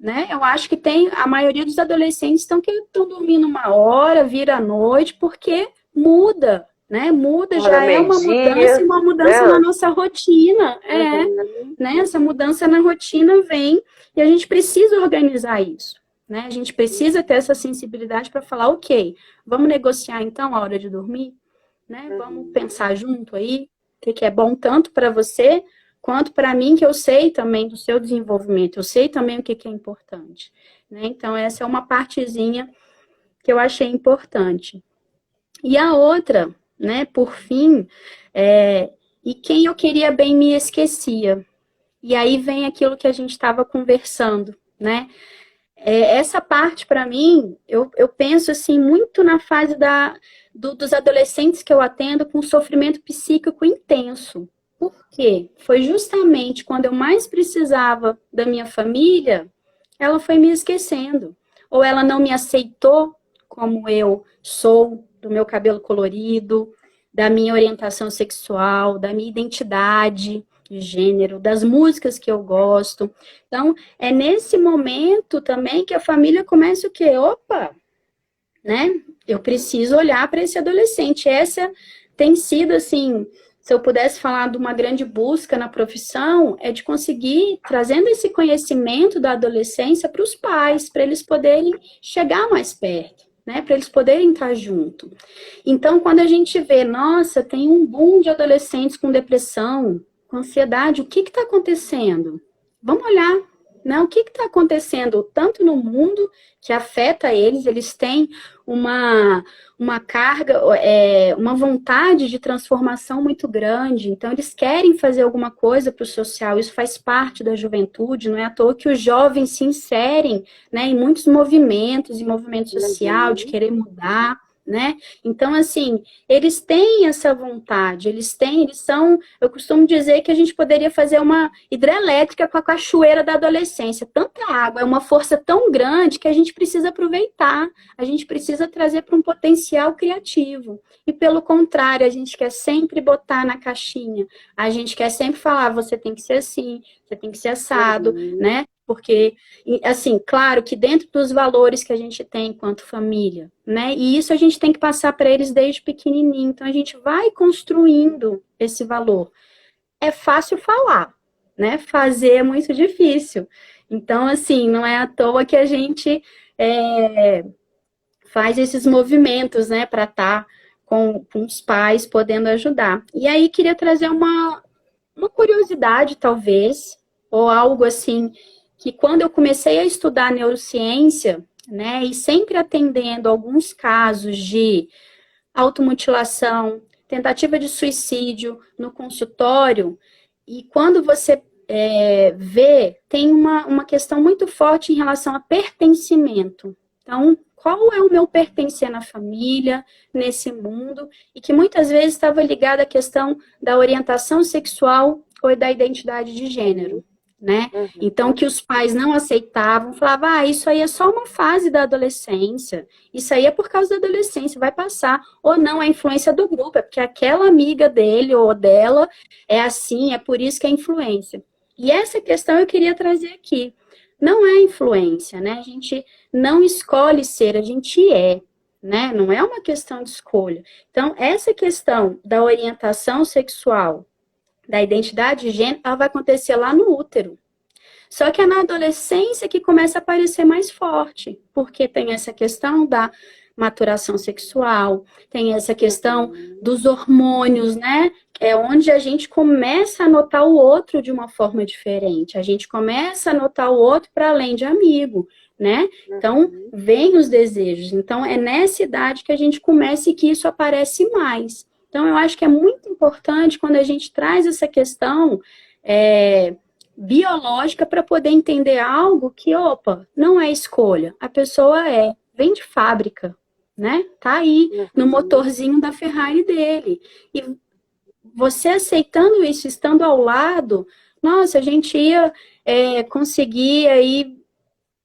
né, eu acho que a maioria dos adolescentes estão dormindo uma hora, vira à noite, porque muda, né? Muda, já é uma mudança e uma mudança na nossa rotina. Né? Essa mudança na rotina vem e a gente precisa organizar isso. Né? A gente precisa ter essa sensibilidade para falar, ok, vamos negociar então a hora de dormir? Né? Vamos pensar junto aí o que é bom tanto para você quanto para mim, que eu sei também do seu desenvolvimento, eu sei também o que é importante. Né? Então, essa é uma partezinha que eu achei importante. E a outra, né, por fim, e quem eu queria bem me esquecia. E aí vem aquilo que a gente estava conversando, né? Essa parte, para mim, eu penso assim, muito na fase dos adolescentes que eu atendo com sofrimento psíquico intenso. Por quê? Foi justamente quando eu mais precisava da minha família, ela foi me esquecendo. Ou ela não me aceitou como eu sou, do meu cabelo colorido, da minha orientação sexual, da minha identidade de gênero, das músicas que eu gosto. Então, é nesse momento também que a família começa o quê? Opa, né? Eu preciso olhar para esse adolescente. Essa tem sido, assim, se eu pudesse falar de uma grande busca na profissão, é de conseguir, trazendo esse conhecimento da adolescência para os pais, para eles poderem chegar mais perto, né? Para eles poderem estar junto. Então, quando a gente vê, nossa, tem um boom de adolescentes com depressão, com ansiedade, o que está acontecendo? Vamos olhar, né? O que está acontecendo tanto no mundo que afeta eles têm uma carga, uma vontade de transformação muito grande, então eles querem fazer alguma coisa para o social, isso faz parte da juventude, não é à toa que os jovens se inserem, né, em muitos movimentos, em movimento social, de querer mudar, né? Então, assim, eles têm essa vontade, eles são, eu costumo dizer que a gente poderia fazer uma hidrelétrica com a cachoeira da adolescência. Tanta água, é uma força tão grande que a gente precisa aproveitar, a gente precisa trazer para um potencial criativo. E pelo contrário, a gente quer sempre botar na caixinha, a gente quer sempre falar, você tem que ser assim, você tem que ser assado, né? Porque, assim, claro que dentro dos valores que a gente tem enquanto família, né? E isso a gente tem que passar para eles desde pequenininho. Então, a gente vai construindo esse valor. É fácil falar, né? Fazer é muito difícil. Então, assim, não é à toa que a gente faz esses movimentos, né? Para estar com os pais, podendo ajudar. E aí, queria trazer uma curiosidade, talvez, ou algo assim, que quando eu comecei a estudar neurociência, né, e sempre atendendo alguns casos de automutilação, tentativa de suicídio no consultório, e quando você vê, tem uma questão muito forte em relação a pertencimento. Então, qual é o meu pertencer na família, nesse mundo, e que muitas vezes estava ligada à questão da orientação sexual ou da identidade de gênero, né? Então, que os pais não aceitavam, falavam, isso aí é só uma fase da adolescência, isso aí é por causa da adolescência, vai passar. Ou não, é a influência do grupo, é porque aquela amiga dele ou dela é assim, é por isso que é influência. E essa questão eu queria trazer aqui. Não é influência, né? A gente não escolhe ser, a gente é, né? Não é uma questão de escolha. Então, essa questão da orientação sexual, da identidade de gênero, ela vai acontecer lá no útero. Só que é na adolescência que começa a aparecer mais forte, porque tem essa questão da maturação sexual, tem essa questão dos hormônios, né? É onde a gente começa a notar o outro de uma forma diferente. A gente começa a notar o outro para além de amigo, né? Então, vem os desejos. Então, é nessa idade que a gente começa e que isso aparece mais. Então, eu acho que é muito importante quando a gente traz essa questão biológica para poder entender algo que, não é escolha. A pessoa vem de fábrica, né? Tá aí no motorzinho da Ferrari dele. E você aceitando isso, estando ao lado, nossa, a gente ia conseguir aí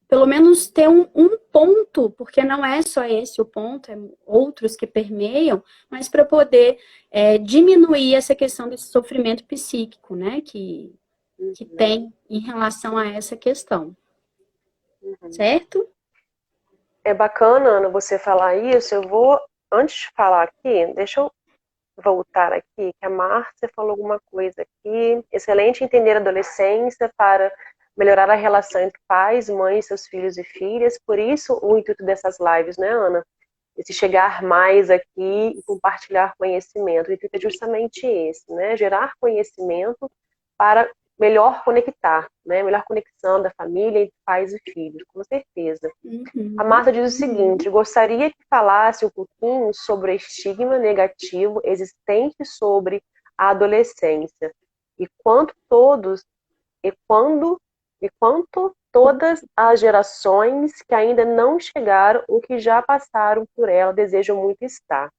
pelo menos ter um ponto, porque não é só esse o ponto, é outros que permeiam, mas para poder diminuir essa questão desse sofrimento psíquico, né, que tem em relação a essa questão. Certo? É bacana, Ana, você falar isso. Eu vou, antes de falar aqui, deixa eu voltar aqui, que a Márcia falou alguma coisa aqui. Excelente entender a adolescência para melhorar a relação entre pais, mães, seus filhos e filhas. Por isso, o intuito dessas lives, né, Ana? Esse chegar mais aqui e compartilhar conhecimento. O intuito é justamente esse, né? Gerar conhecimento para melhor conectar, né? Melhor conexão da família entre pais e filhos, com certeza. A Marta diz o seguinte: gostaria que falasse um pouquinho sobre o estigma negativo existente sobre a adolescência e quanto todas as gerações que ainda não chegaram ou que já passaram por ela desejam muito estar.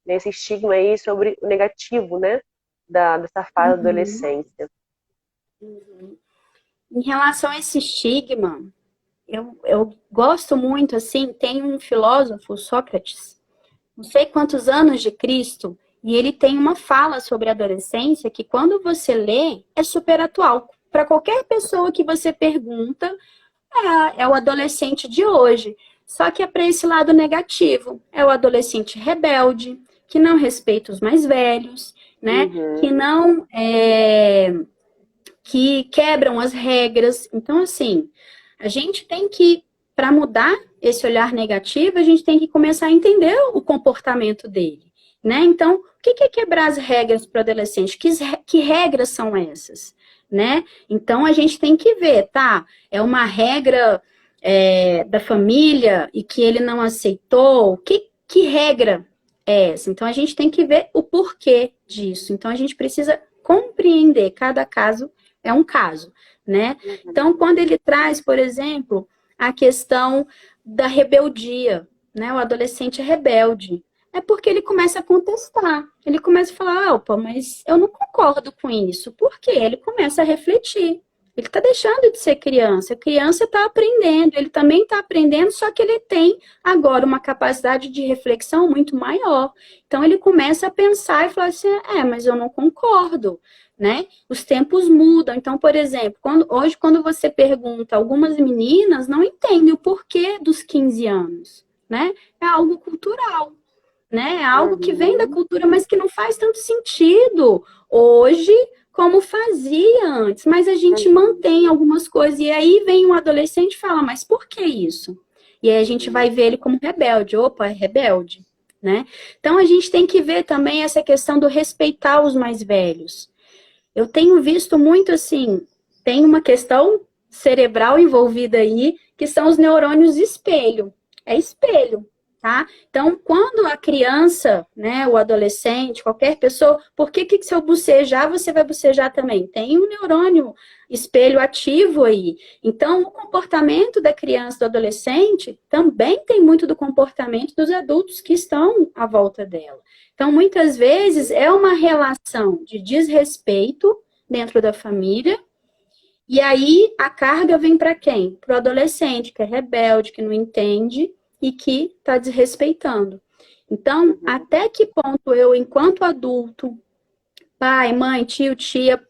Nesse estigma aí sobre o negativo, né, dessa fase da adolescência. Em relação a esse estigma, eu gosto muito, assim, tem um filósofo, Sócrates, não sei quantos anos de Cristo, e ele tem uma fala sobre a adolescência que quando você lê, é super atual. Para qualquer pessoa que você pergunta, é o adolescente de hoje. Só que é para esse lado negativo. É o adolescente rebelde, que não respeita os mais velhos, né? Que não que quebram as regras. Então, assim, a gente tem que, para mudar esse olhar negativo, a gente tem que começar a entender o comportamento dele, né? Então, o que é quebrar as regras para o adolescente? Que regras são essas, né? Então, a gente tem que ver, tá? É uma regra da família e que ele não aceitou? Que regra é essa? Então, a gente tem que ver o porquê disso. Então, a gente precisa compreender cada caso é um caso, né? Então, quando ele traz, por exemplo, a questão da rebeldia, né? O adolescente é rebelde. É porque ele começa a contestar. Ele começa a falar, opa, mas eu não concordo com isso. Por quê? Ele começa a refletir. Ele está deixando de ser criança. A criança está aprendendo, ele também está aprendendo, só que ele tem agora uma capacidade de reflexão muito maior. Então ele começa a pensar e falar assim, mas eu não concordo, né? Os tempos mudam. Então, por exemplo, hoje quando você pergunta, algumas meninas não entendem o porquê dos 15 anos, né? É algo cultural, né? É algo que vem da cultura, mas que não faz tanto sentido hoje como fazia antes. Mas a gente mantém algumas coisas. E aí vem um adolescente e fala, mas por que isso? E aí a gente vai ver ele como rebelde. Opa, é rebelde, né? Então a gente tem que ver também essa questão do respeitar os mais velhos. Eu tenho visto muito assim, tem uma questão cerebral envolvida aí, que são os neurônios espelho. É espelho, tá? Então, quando a criança, né, o adolescente, qualquer pessoa, por que se eu bocejar, você vai bocejar também? Tem um neurônio espelho ativo aí. Então, o comportamento da criança, do adolescente, também tem muito do comportamento dos adultos que estão à volta dela. Então, muitas vezes, é uma relação de desrespeito dentro da família, e aí a carga vem para quem? Para o adolescente, que é rebelde, que não entende e que está desrespeitando. Então, até que ponto eu, enquanto adulto, pai, mãe, tio, tia,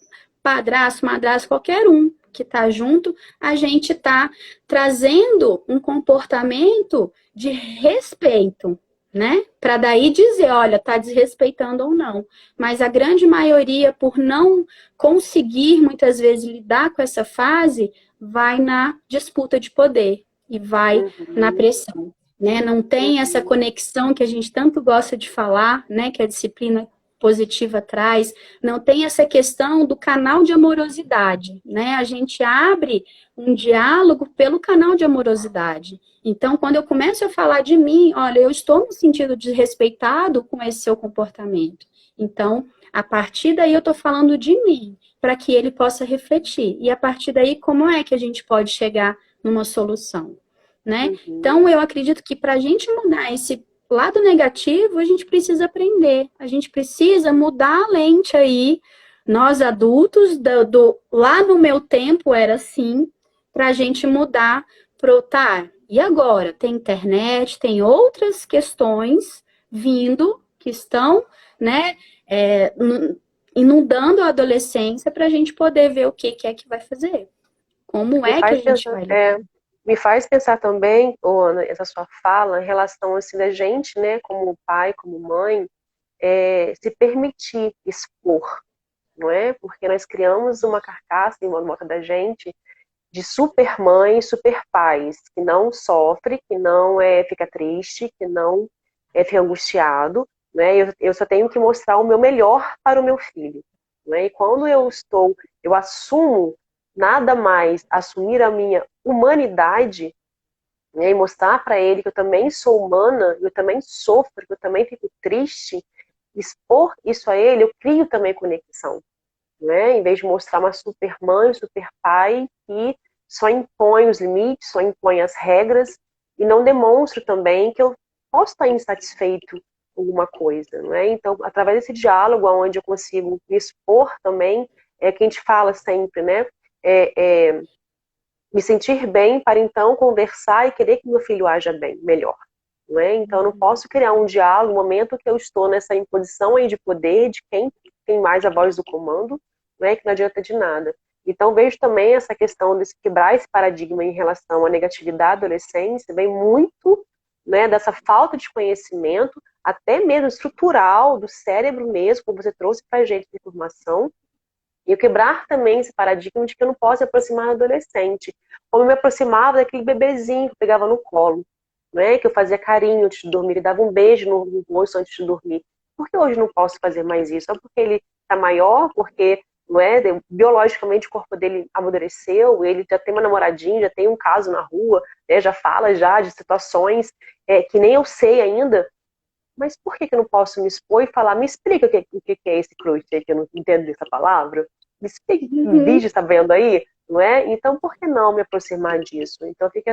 padrasto, madrasto, qualquer um que está junto, a gente está trazendo um comportamento de respeito, né? Para daí dizer, olha, está desrespeitando ou não. Mas a grande maioria, por não conseguir muitas vezes lidar com essa fase, vai na disputa de poder e vai na pressão, né? Não tem essa conexão que a gente tanto gosta de falar, né? Que a disciplina positiva traz, não tem essa questão do canal de amorosidade, né? A gente abre um diálogo pelo canal de amorosidade. Então, quando eu começo a falar de mim, olha, eu estou me sentindo desrespeitado com esse seu comportamento. Então, a partir daí eu estou falando de mim, para que ele possa refletir. E a partir daí, como é que a gente pode chegar numa solução, né? Então, eu acredito que para a gente mudar esse lado negativo, a gente precisa aprender, a gente precisa mudar a lente aí. Nós adultos, lá no meu tempo era assim, para a gente mudar pro tá. E agora? Tem internet, tem outras questões vindo que estão, né, inundando a adolescência para a gente poder ver o que é que vai fazer. Como é que a gente vai lidar? Me faz pensar também, Ana, essa sua fala, em relação assim, da gente, né, como pai, como mãe, se permitir expor, não é? Porque nós criamos uma carcaça em volta da gente de super mãe, super pais, que não sofre, que não fica triste, que não fica angustiado, né? Eu só tenho que mostrar o meu melhor para o meu filho, né? E quando eu assumo nada mais, assumir a minha humanidade, né, e mostrar para ele que eu também sou humana, eu também sofro, que eu também fico triste, expor isso a ele, eu crio também conexão, né? Em vez de mostrar uma super mãe, super pai que só impõe os limites, só impõe as regras e não demonstro também que eu posso estar insatisfeito com alguma coisa, né? Então, através desse diálogo, onde eu consigo me expor também, que a gente fala sempre, né? Me sentir bem para então conversar e querer que meu filho haja bem, melhor. Não é? Então, eu não posso criar um diálogo no momento que eu estou nessa imposição aí de poder, de quem tem mais a voz do comando, não é? Que não adianta de nada. Então, vejo também essa questão de quebrar esse paradigma em relação à negatividade da adolescência, vem muito, né, dessa falta de conhecimento, até mesmo estrutural do cérebro mesmo, como você trouxe pra gente de informação, e eu quebrar também esse paradigma de que eu não posso me aproximar do adolescente. Como eu me aproximava daquele bebezinho que eu pegava no colo, né? Que eu fazia carinho antes de dormir, ele dava um beijo no rosto antes de dormir. Por que hoje não posso fazer mais isso? Só porque ele está maior, porque não é, biologicamente o corpo dele amadureceu, ele já tem uma namoradinha, já tem um caso na rua, né? Já fala já de situações que nem eu sei ainda. Mas por que eu não posso me expor e falar, me explica o que é esse crush aí, que eu não entendo dessa palavra? Me explica que vídeo está vendo aí, não é? Então, por que não me aproximar disso? Então, fica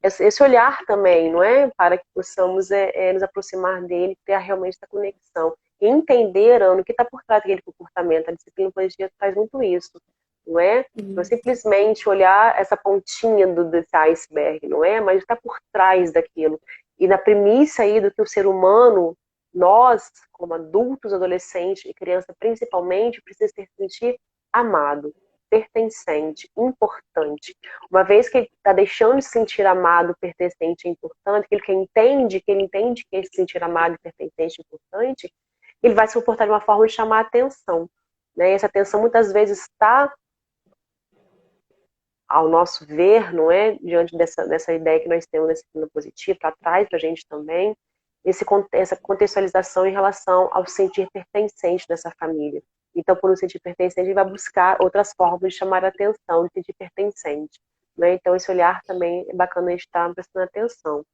esse olhar também, não é? Para que possamos nos aproximar dele, criar realmente essa conexão. E entender, Ana, o que está por trás daquele comportamento. A disciplina positiva faz muito isso, não é? Não é simplesmente olhar essa pontinha desse iceberg, não é? Mas está por trás daquilo. E na premissa aí do que o ser humano, nós, como adultos, adolescentes e criança principalmente, precisa se sentir amado, pertencente, importante. Uma vez que ele está deixando de se sentir amado, pertencente e importante, que ele entende que se sentir amado, pertencente e importante, ele vai se comportar de uma forma de chamar a atenção. Né? E essa atenção muitas vezes está, ao nosso ver, não é? Diante dessa ideia que nós temos nesse plano positivo, para trás da gente também, essa contextualização em relação ao sentir pertencente dessa família. Então, por não sentir pertencente, ele vai buscar outras formas de chamar a atenção, de sentir pertencente. Né? Então, esse olhar também é bacana a gente estar prestando atenção.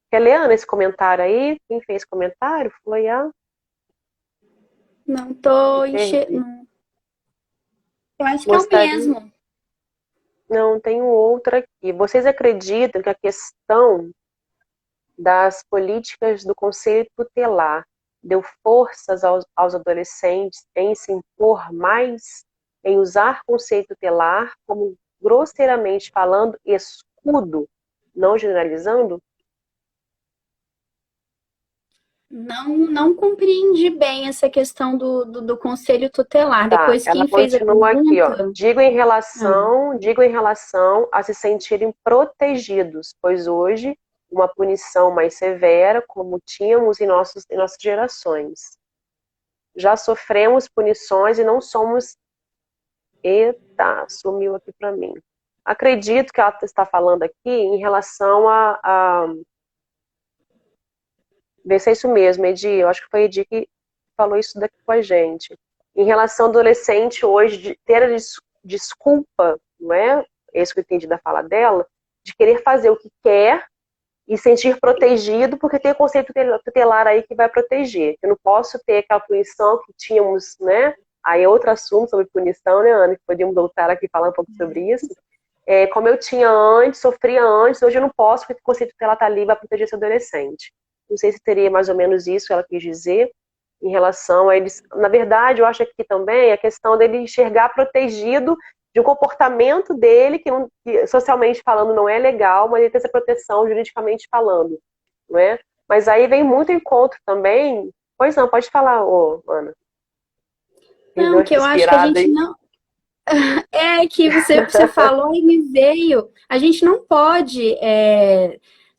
Quer ler, Ana, esse comentário aí? Quem fez comentário foi a... Não tô enxergando. Eu acho que Gostaria... é o mesmo. Não, tenho outra aqui. Vocês acreditam que a questão das políticas do Conselho Tutelar deu forças aos adolescentes em se impor mais, em usar conceito tutelar como, grosseiramente falando, escudo, não generalizando? Não compreendi bem essa questão do conselho tutelar. Tá, Depois, ela quem fez a continua aqui, ó. pergunta... Digo em relação a se sentirem protegidos, pois hoje uma punição mais severa, como tínhamos em nossas gerações. Já sofremos punições e não somos... Eita, sumiu aqui para mim. Acredito que ela está falando aqui em relação Vê se é isso mesmo, Edi. Eu acho que foi a Edi que falou isso daqui com a gente. Em relação ao adolescente hoje, de ter a desculpa, não é? Isso que eu entendi da fala dela, de querer fazer o que quer e sentir protegido, porque tem o conceito tutelar aí que vai proteger. Eu não posso ter aquela punição que tínhamos, né? Aí é outro assunto sobre punição, né, Ana? Que podíamos voltar aqui e falar um pouco sobre isso. Como eu tinha antes, sofria antes, hoje eu não posso, porque o conceito tutelar está ali e vai proteger esse adolescente. Não sei se teria mais ou menos isso que ela quis dizer em relação a eles. Na verdade, eu acho que também a questão dele enxergar protegido de um comportamento dele que socialmente falando não é legal, mas ele tem essa proteção juridicamente falando, não é? Mas aí vem muito encontro também. Pois não, pode falar, Ana. Não, que eu acho que a gente não... É que você falou e me veio. A gente não pode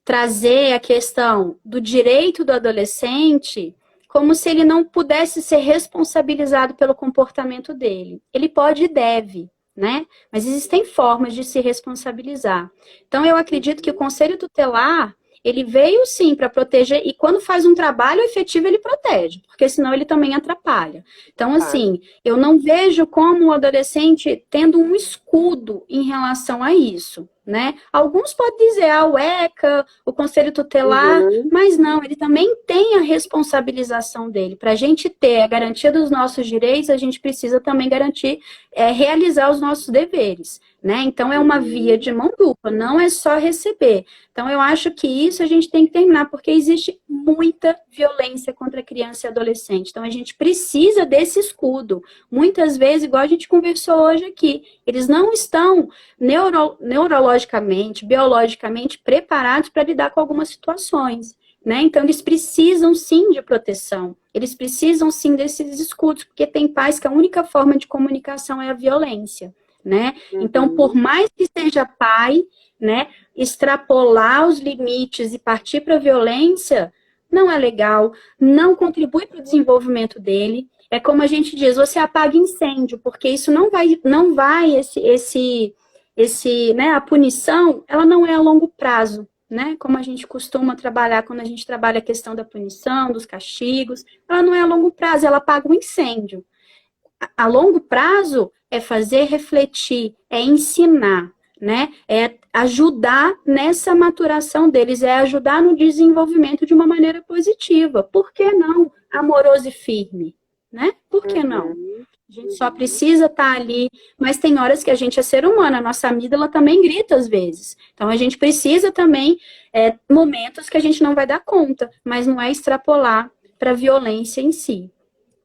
trazer a questão do direito do adolescente como se ele não pudesse ser responsabilizado pelo comportamento dele. Ele pode e deve, né? Mas existem formas de se responsabilizar. Então, eu acredito que o Conselho Tutelar, ele veio sim para proteger, e quando faz um trabalho efetivo, ele protege, porque senão ele também atrapalha. Então, assim, eu não vejo como o adolescente tendo um escudo em relação a isso, né? Alguns podem dizer, o ECA, o Conselho Tutelar, mas não, ele também tem a responsabilização dele. Para a gente ter a garantia dos nossos direitos, a gente precisa também garantir, realizar os nossos deveres. Né? Então, é uma via de mão dupla, não é só receber. Então, eu acho que isso a gente tem que terminar, porque existe muita violência contra criança e adolescente. Então, a gente precisa desse escudo. Muitas vezes, igual a gente conversou hoje aqui, eles não estão neurologicamente, biologicamente preparados para lidar com algumas situações. Né? Então, eles precisam sim de proteção, eles precisam sim desses escudos, porque tem pais que a única forma de comunicação é a violência. Né? Então, por mais que seja pai, né, extrapolar os limites e partir para a violência, não é legal, não contribui para o desenvolvimento dele. É como a gente diz, você apaga incêndio, porque isso né, a punição, ela não é a longo prazo, né? Como a gente costuma trabalhar, quando a gente trabalha a questão da punição, dos castigos, ela não é a longo prazo, ela apaga o incêndio. A longo prazo é fazer refletir, é ensinar, né? É ajudar nessa maturação deles, é ajudar no desenvolvimento de uma maneira positiva. Por que não amoroso e firme, né? Por que não? A gente só precisa estar ali, mas tem horas que a gente é ser humano, a nossa amígdala também grita às vezes. Então a gente precisa também, momentos que a gente não vai dar conta, mas não é extrapolar para a violência em si.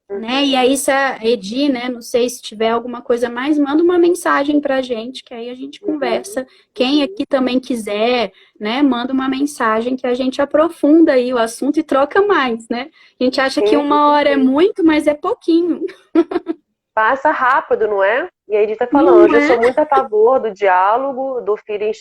Né? E aí, se a Edi, né, não sei se tiver alguma coisa mais, manda uma mensagem pra gente, que aí a gente conversa. Quem aqui também quiser, né, manda uma mensagem que a gente aprofunda aí o assunto e troca mais, né? A gente acha que 1 hora é muito, mas é pouquinho. Passa rápido, não é? E aí ele tá falando, eu sou muito a favor do diálogo, do filho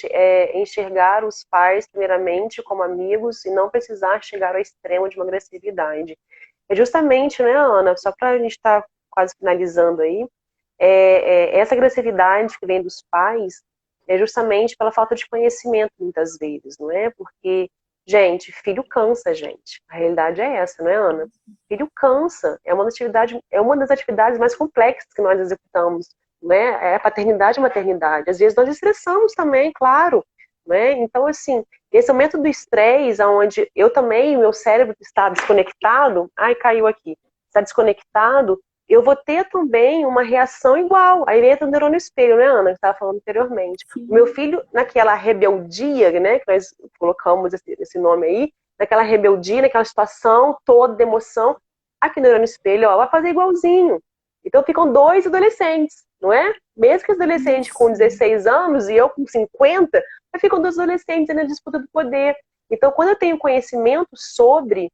enxergar os pais, primeiramente, como amigos e não precisar chegar ao extremo de uma agressividade. É justamente, né, Ana, só para a gente estar quase finalizando aí, essa agressividade que vem dos pais é justamente pela falta de conhecimento, muitas vezes, não é? Porque, gente, filho cansa, gente. A realidade é essa, não é, Ana? Filho cansa. É uma das atividades mais complexas que nós executamos, né? É a paternidade e maternidade. Às vezes nós estressamos também, claro, né? Então, assim, esse momento do estresse, onde eu também, meu cérebro está desconectado, ai, caiu aqui, está desconectado, eu vou ter também uma reação igual. Aí entra o neurônio espelho, né, Ana, que estava falando anteriormente. Sim. O meu filho, naquela rebeldia, né, que nós colocamos esse nome aí, naquela rebeldia, naquela situação toda de emoção, aqui no neurônio espelho, ó, vai fazer igualzinho. Então ficam 2 adolescentes, não é? Mesmo que os adolescentes com 16 anos e eu com 50, ficam 2 adolescentes na disputa do poder. Então, quando eu tenho conhecimento sobre,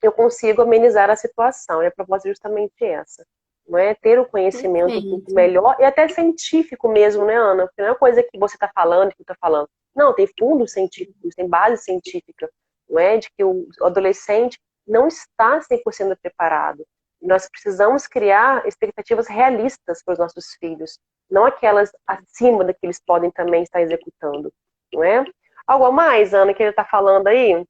eu consigo amenizar a situação. E a proposta é justamente essa. Não é ter o conhecimento um pouco melhor, e até científico mesmo, né, Ana? Porque não é uma coisa que você está falando, que eu estou falando. Não, tem fundos científicos, tem base científica, não é? De que o adolescente não está 100% preparado. Nós precisamos criar expectativas realistas para os nossos filhos, não aquelas acima da que eles podem também estar executando, não é? Algo a mais, Ana, que ele está falando aí?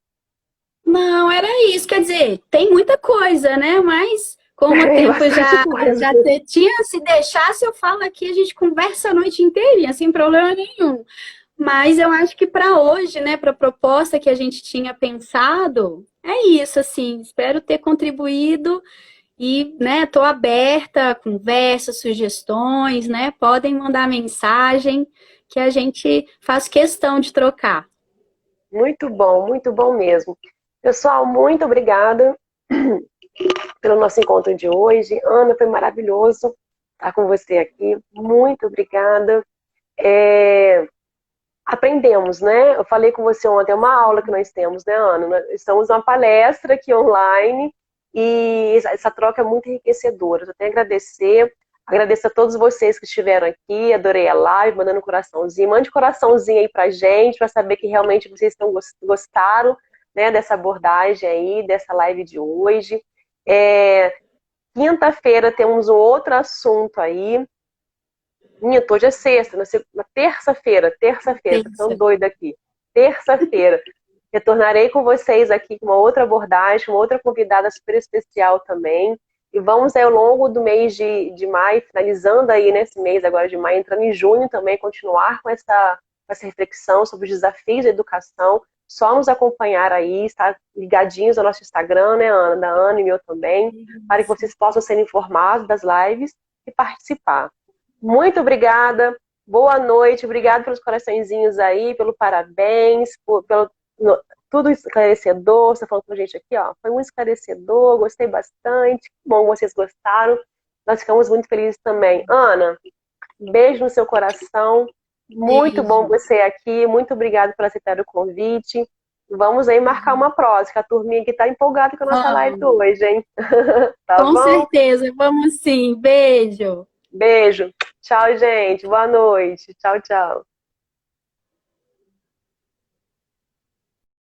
Não, era isso. Quer dizer, tem muita coisa, né? Mas como o tempo já tinha, se deixasse, eu falo aqui, a gente conversa a noite inteirinha, sem problema nenhum. Mas eu acho que para hoje, né, para a proposta que a gente tinha pensado, é isso, assim. Espero ter contribuído e, né, tô aberta a conversas, sugestões, né? Podem mandar mensagem que a gente faz questão de trocar. Muito bom mesmo. Pessoal, muito obrigada pelo nosso encontro de hoje. Ana, foi maravilhoso estar com você aqui. Muito obrigada. Aprendemos, né? Eu falei com você ontem, é uma aula que nós temos, né, Ana? Nós estamos numa palestra aqui online e essa troca é muito enriquecedora. Eu tenho que agradecer. Agradeço a todos vocês que estiveram aqui, adorei a live, mandando um coraçãozinho. Mande coraçãozinho aí pra gente, para saber que realmente vocês gostaram, né, dessa abordagem aí, dessa live de hoje. Quinta-feira temos um outro assunto aí. Hoje é sexta, na terça-feira, tô ficando doida aqui. Terça-feira, retornarei com vocês aqui com uma outra abordagem, uma outra convidada super especial também. E vamos ao longo do mês de maio, finalizando aí nesse mês agora de maio, entrando em junho também, continuar com essa reflexão sobre os desafios da educação. Só nos acompanhar aí, estar ligadinhos ao nosso Instagram, né, Ana, da Ana e meu também, para que vocês possam ser informados das lives e participar. Muito obrigada, boa noite, obrigada pelos coraçõezinhos aí, pelo parabéns, pelo tudo esclarecedor, você falou com a gente aqui, ó, foi muito esclarecedor, gostei bastante, bom, vocês gostaram, nós ficamos muito felizes também. Ana, beijo no seu coração, muito bom você aqui, muito obrigada por aceitar o convite. Vamos aí marcar uma próxima, que a turminha aqui tá empolgada com a nossa live hoje, hein? Tá com bom? Certeza, vamos sim. Beijo. Beijo. Tchau, gente. Boa noite. Tchau, tchau.